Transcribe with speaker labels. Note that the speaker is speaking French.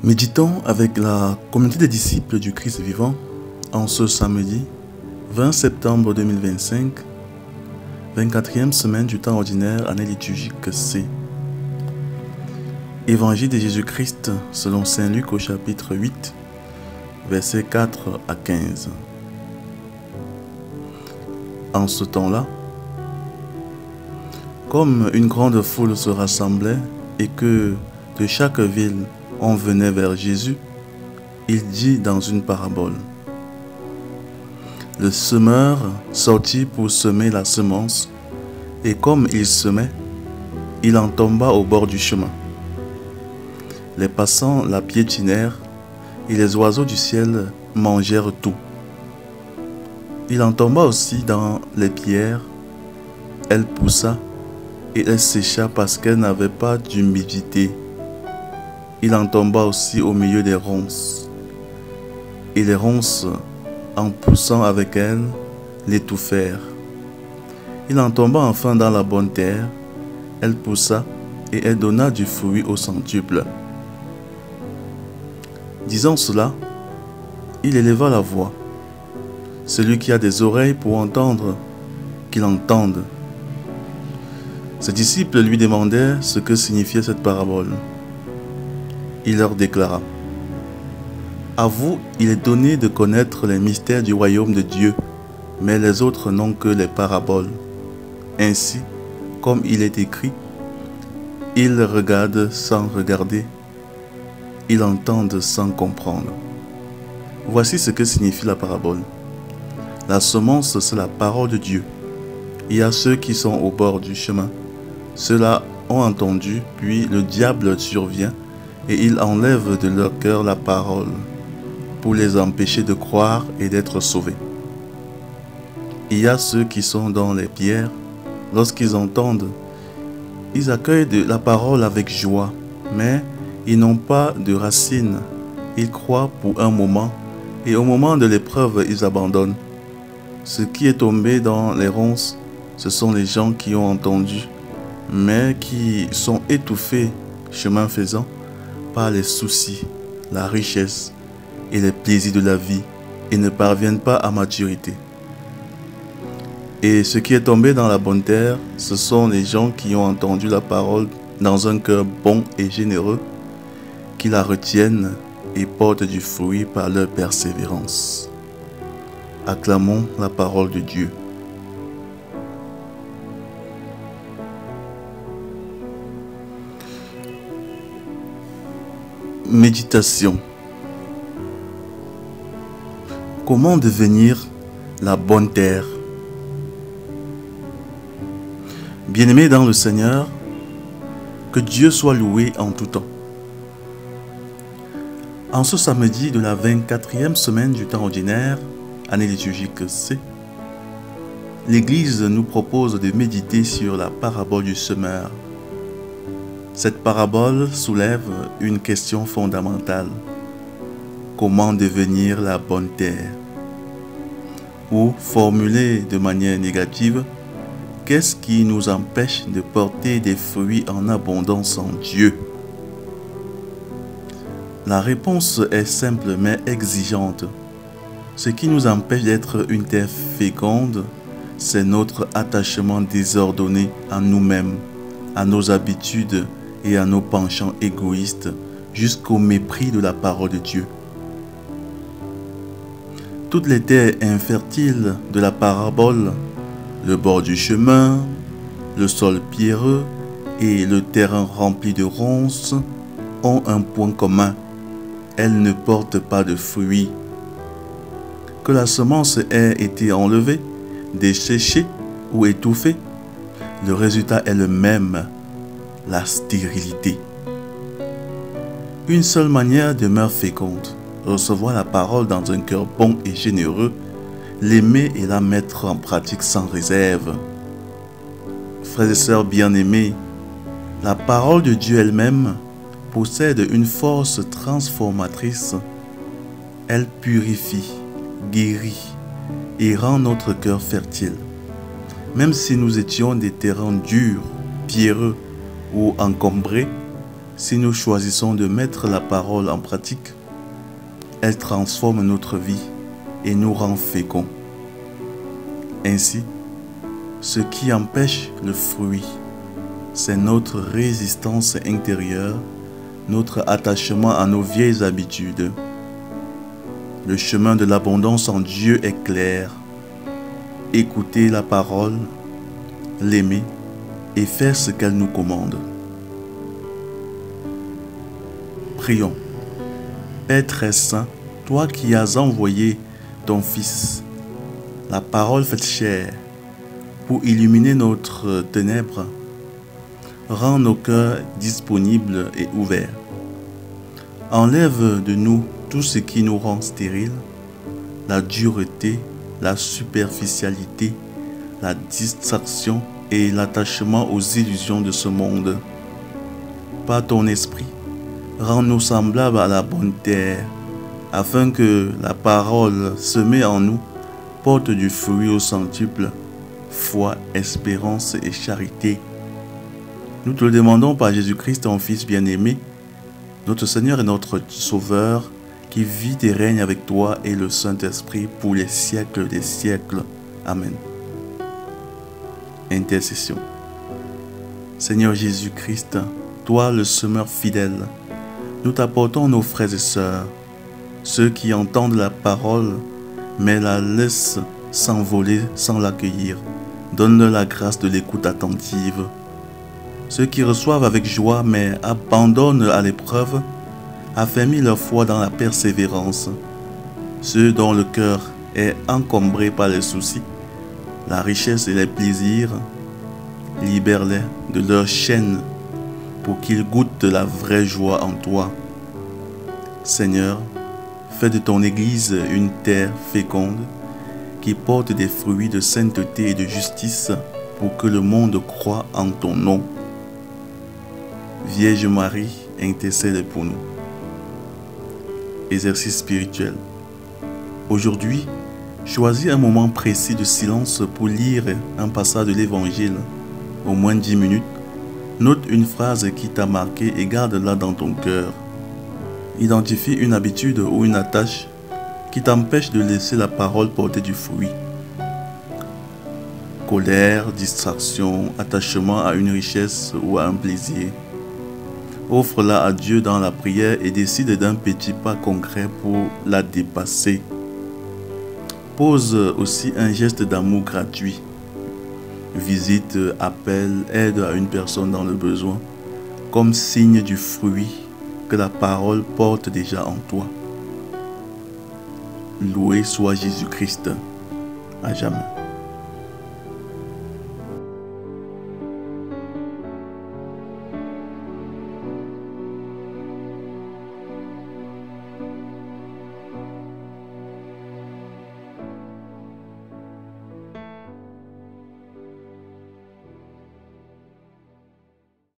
Speaker 1: Méditons avec la communauté des disciples du Christ vivant en ce samedi 20 septembre 2025, 24e semaine du temps ordinaire, année liturgique C. Évangile de Jésus-Christ selon Saint Luc au chapitre 8, versets 4 à 15. En ce temps-là, comme une grande foule se rassemblait et que de chaque ville on venait vers Jésus, il dit dans une parabole: le semeur sortit pour semer la semence, et comme il semait, il en tomba au bord du chemin. Les passants la piétinèrent, et les oiseaux du ciel mangèrent tout. Il en tomba aussi dans les pierres, elle poussa, et elle sécha parce qu'elle n'avait pas d'humidité. Il en tomba aussi au milieu des ronces, et les ronces, en poussant avec elle, l'étouffèrent. Il en tomba enfin dans la bonne terre, elle poussa, et elle donna du fruit au centuple. Disant cela, il éleva la voix. Celui qui a des oreilles pour entendre, qu'il entende. Ses disciples lui demandaient ce que signifiait cette parabole. Il leur déclara: à vous, il est donné de connaître les mystères du royaume de Dieu, mais les autres n'ont que les paraboles. Ainsi, comme il est écrit, ils regardent sans regarder, ils entendent sans comprendre. Voici ce que signifie la parabole. La semence, c'est la parole de Dieu. Il y a ceux qui sont au bord du chemin. Ceux-là ont entendu, puis le diable survient et il enlève de leur cœur la parole pour les empêcher de croire et d'être sauvés. Il y a ceux qui sont dans les pierres. Lorsqu'ils entendent, ils accueillent la parole avec joie, mais ils n'ont pas de racines. Ils croient pour un moment et au moment de l'épreuve, ils abandonnent. Ce qui est tombé dans les ronces, ce sont les gens qui ont entendu, mais qui sont étouffés, chemin faisant, par les soucis, la richesse et les plaisirs de la vie et ne parviennent pas à maturité. Et ce qui est tombé dans la bonne terre, ce sont les gens qui ont entendu la parole dans un cœur bon et généreux, qui la retiennent et portent du fruit par leur persévérance. Acclamons la parole de Dieu. Méditation. Comment devenir la bonne terre? Bien-aimés dans le Seigneur, que Dieu soit loué en tout temps. En ce samedi de la 24e semaine du temps ordinaire, année liturgique C, l'Église nous propose de méditer sur la parabole du semeur. Cette parabole soulève une question fondamentale. Comment devenir la bonne terre? Ou, formulée de manière négative, qu'est-ce qui nous empêche de porter des fruits en abondance en Dieu? La réponse est simple mais exigeante. Ce qui nous empêche d'être une terre féconde, c'est notre attachement désordonné à nous-mêmes, à nos habitudes et à nos penchants égoïstes, jusqu'au mépris de la parole de Dieu. Toutes les terres infertiles de la parabole, le bord du chemin, le sol pierreux et le terrain rempli de ronces, ont un point commun: elles ne portent pas de fruits. Que la semence ait été enlevée, desséchée ou étouffée, le résultat est le même: la stérilité. Une seule manière demeure féconde: recevoir la parole dans un cœur bon et généreux, l'aimer et la mettre en pratique sans réserve. Frères et sœurs bien-aimés, la parole de Dieu elle-même possède une force transformatrice. Elle purifie, guérit et rend notre cœur fertile. Même si nous étions des terrains durs, pierreux ou encombrés, Si nous choisissons de mettre la parole en pratique, elle transforme notre vie et nous rend féconds. Ainsi, ce qui empêche le fruit, c'est notre résistance intérieure, notre attachement à nos vieilles habitudes. Le chemin de l'abondance en Dieu est clair. Écouter la parole, l'aimer et faire ce qu'elle nous commande. Prions. Père très saint, toi qui as envoyé ton Fils, la parole faite chair, pour illuminer notre ténèbres, rends nos cœurs disponibles et ouverts. Enlève de nous tout ce qui nous rend stériles, la dureté, la superficialité, la distraction et l'attachement aux illusions de ce monde. Par ton esprit, rends-nous semblables à la bonne terre, afin que la parole semée en nous porte du fruit au centuple, foi, espérance et charité. Nous te le demandons par Jésus-Christ, ton Fils bien-aimé, notre Seigneur et notre Sauveur, qui vit et règne avec toi et le Saint-Esprit pour les siècles des siècles. Amen. Intercession. Seigneur Jésus-Christ, toi le semeur fidèle, nous t'apportons nos frères et sœurs, ceux qui entendent la parole, mais la laissent s'envoler sans l'accueillir. Donne-leur la grâce de l'écoute attentive. Ceux qui reçoivent avec joie, mais abandonnent à l'épreuve, affermis leur foi dans la persévérance. Ceux dont le cœur est encombré par les soucis, la richesse et les plaisirs, libère-les de leurs chaînes pour qu'ils goûtent la vraie joie en toi. Seigneur, fais de ton Église une terre féconde qui porte des fruits de sainteté et de justice pour que le monde croie en ton nom. Vierge Marie, intercède pour nous. Exercice spirituel. Aujourd'hui, choisis un moment précis de silence pour lire un passage de l'Évangile, au moins 10 minutes. Note une phrase qui t'a marqué et garde-la dans ton cœur. Identifie une habitude ou une attache qui t'empêche de laisser la parole porter du fruit. Colère, distraction, attachement à une richesse ou à un plaisir. Offre-la à Dieu dans la prière et décide d'un petit pas concret pour la dépasser. Pose aussi un geste d'amour gratuit. Visite, appelle, aide à une personne dans le besoin, comme signe du fruit que la parole porte déjà en toi. Loué soit Jésus-Christ, à jamais.